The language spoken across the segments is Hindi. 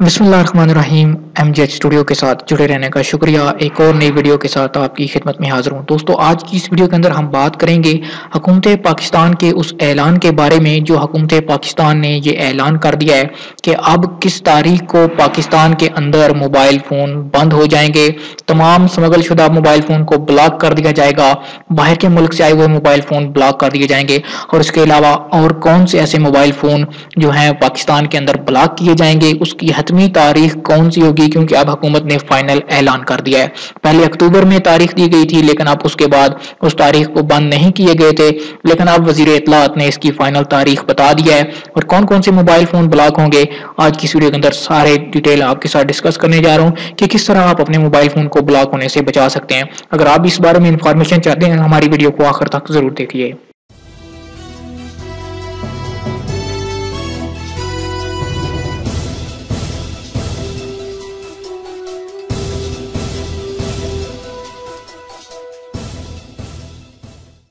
बिस्मिल्लाहिर्रहमानिर्रहीम। एमजेएच स्टूडियो के साथ जुड़े रहने का शुक्रिया। एक और नई वीडियो के साथ आपकी खिदमत में हाजिर हूँ। दोस्तों, आज की इस वीडियो के अंदर हम बात करेंगे हुकूमत पाकिस्तान के उस ऐलान के बारे में जो हुकूमत पाकिस्तान ने ये ऐलान कर दिया है कि अब किस तारीख को पाकिस्तान के अंदर मोबाइल फ़ोन बंद हो जाएंगे, तमाम स्मगल शुदा मोबाइल फ़ोन को ब्लॉक कर दिया जाएगा, बाहर के मुल्क से आए हुए मोबाइल फ़ोन ब्लॉक कर दिए जाएंगे और इसके अलावा और कौन से ऐसे मोबाइल फ़ोन जो हैं पाकिस्तान के अंदर ब्लॉक किए जाएंगे, उसकी हतमी तारीख कौन सी होगी, क्योंकि अब हुकूमत ने फाइनल ऐलान कर दिया है। पहले अक्टूबर में तारीख दी गई थी, लेकिन अब उसके बाद उस तारीख को बंद नहीं किए गए थे, लेकिन अब वजीर इत्तलात ने इसकी फाइनल तारीख बता दिया है और कौन कौन से मोबाइल फोन ब्लॉक होंगे आज की इस वीडियो के अंदर सारे डिटेल आपके साथ डिस्कस करने जा रहा हूं कि किस तरह आप अपने मोबाइल फोन को ब्लॉक होने से बचा सकते हैं। अगर आप इस बारे में इंफॉर्मेशन चाहते हैं, हमारी वीडियो को आखिर तक जरूर देखिए।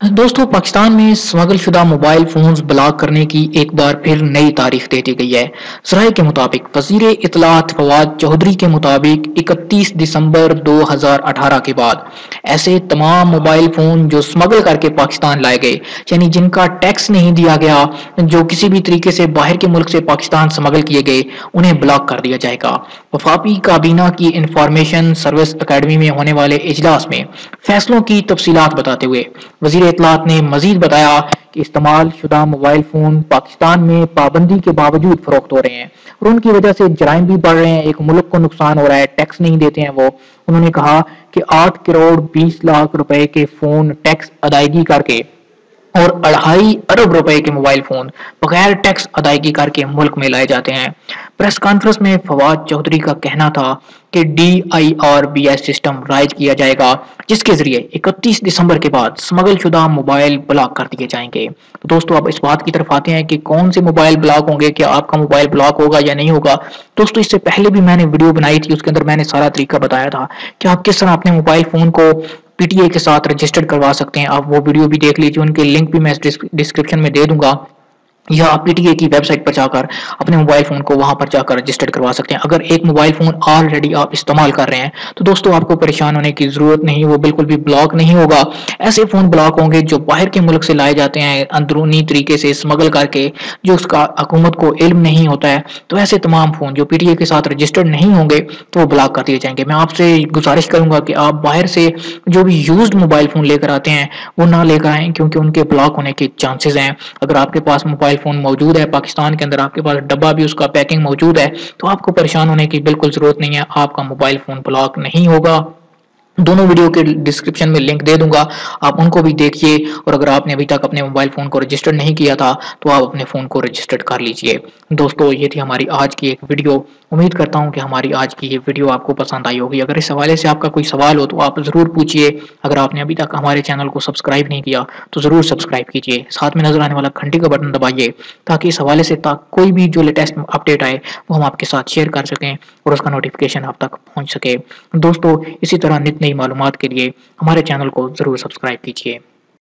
दोस्तों, पाकिस्तान में स्मगल शुदा मोबाइल फोन्स ब्लॉक करने की एक बार फिर नई तारीख दे दी गई है। ज़राए के मुताबिक वजीर इत्तलात फवाद चौधरी के मुताबिक 31 दिसंबर 2018 के बाद ऐसे तमाम मोबाइल फोन जो स्मगल करके पाकिस्तान लाए गए, यानी जिनका टैक्स नहीं दिया गया, जो किसी भी तरीके से बाहर के मुल्क से पाकिस्तान स्मगल किए गए, उन्हें ब्लॉक कर दिया जाएगा। वफाकी काबीना की इंफॉर्मेशन सर्विस अकेडमी में होने वाले इजलास में फैसलों की तफसीलात बताते हुए वजीर इत्तलात ने मजीद बताया कि इस्तेमाल शुदा मोबाइल फोन पाकिस्तान में पाबंदी के बावजूद फरोख्त हो रहे हैं और उनकी वजह से जराइम भी बढ़ रहे हैं, एक मुल्क को नुकसान हो रहा है, टैक्स नहीं देते हैं वो। उन्होंने कहा कि 8 करोड़ 20 लाख रुपए के फोन टैक्स अदायगी करके और 2.5 अरब रुपए के मोबाइल फोन बगैर टैक्स अदायगी करके मुल्क में लाए जाते हैं। प्रेस कॉन्फ्रेंस में फवाद चौधरी का कहना था कि DIRBS सिस्टम राइज किया जाएगा, जिसके जरिए 31 दिसंबर के बाद स्मगल शुदा मोबाइल ब्लॉक कर दिए जाएंगे। तो दोस्तों, अब इस बात की तरफ आते हैं कि कौन से मोबाइल ब्लॉक होंगे, क्या आपका मोबाइल ब्लॉक होगा या नहीं होगा। दोस्तों, इससे पहले भी मैंने वीडियो बनाई थी, उसके अंदर मैंने सारा तरीका बताया था कि आप किस तरह अपने मोबाइल फोन को PTA के साथ रजिस्टर्ड करवा सकते हैं। आप वो वीडियो भी देख लीजिए, उनके लिंक भी मैं डिस्क्रिप्शन में दे दूंगा, या आप PTA की वेबसाइट पर जाकर अपने मोबाइल फोन को वहां पर जाकर रजिस्टर्ड करवा सकते हैं। अगर एक मोबाइल फोन ऑलरेडी आप इस्तेमाल कर रहे हैं तो दोस्तों आपको परेशान होने की जरूरत नहीं, वो बिल्कुल भी ब्लॉक नहीं होगा। ऐसे फोन ब्लॉक होंगे जो बाहर के मुल्क से लाए जाते हैं अंदरूनी तरीके से स्मगल करके, जो उसका हुकूमत को इल्म नहीं होता है। तो ऐसे तमाम फोन जो PTA के साथ रजिस्टर्ड नहीं होंगे तो वो ब्लॉक कर दिए जाएंगे। मैं आपसे गुजारिश करूंगा कि आप बाहर से जो भी यूज्ड मोबाइल फोन लेकर आते हैं वो ना लेकर आए, क्योंकि उनके ब्लॉक होने के चांसेस हैं। अगर आपके पास मोबाइल फोन मौजूद है पाकिस्तान के अंदर, आपके पास डब्बा भी उसका पैकिंग मौजूद है, तो आपको परेशान होने की बिल्कुल जरूरत नहीं है, आपका मोबाइल फोन ब्लॉक नहीं होगा। दोनों वीडियो के डिस्क्रिप्शन में लिंक दे दूंगा, आप उनको भी देखिए। और अगर आपने अभी तक अपने मोबाइल फोन को रजिस्टर्ड नहीं किया था तो आप अपने फोन को रजिस्टर्ड कर लीजिए। दोस्तों, ये थी हमारी आज की एक वीडियो। उम्मीद करता हूं कि हमारी आज की ये वीडियो आपको पसंद आई होगी। अगर इस हवाले से आपका कोई सवाल हो तो आप जरूर पूछिए। अगर आपने अभी तक हमारे चैनल को सब्सक्राइब नहीं किया तो जरूर सब्सक्राइब कीजिए, साथ में नजर आने वाला घंटी का बटन दबाइए ताकि इस हवाले से कोई भी जो लेटेस्ट अपडेट आए वो हम आपके साथ शेयर कर सकें और उसका नोटिफिकेशन आप तक पहुंच सके। दोस्तों, इसी तरह नित नई मालूमात के लिए हमारे चैनल को जरूर सब्सक्राइब कीजिए।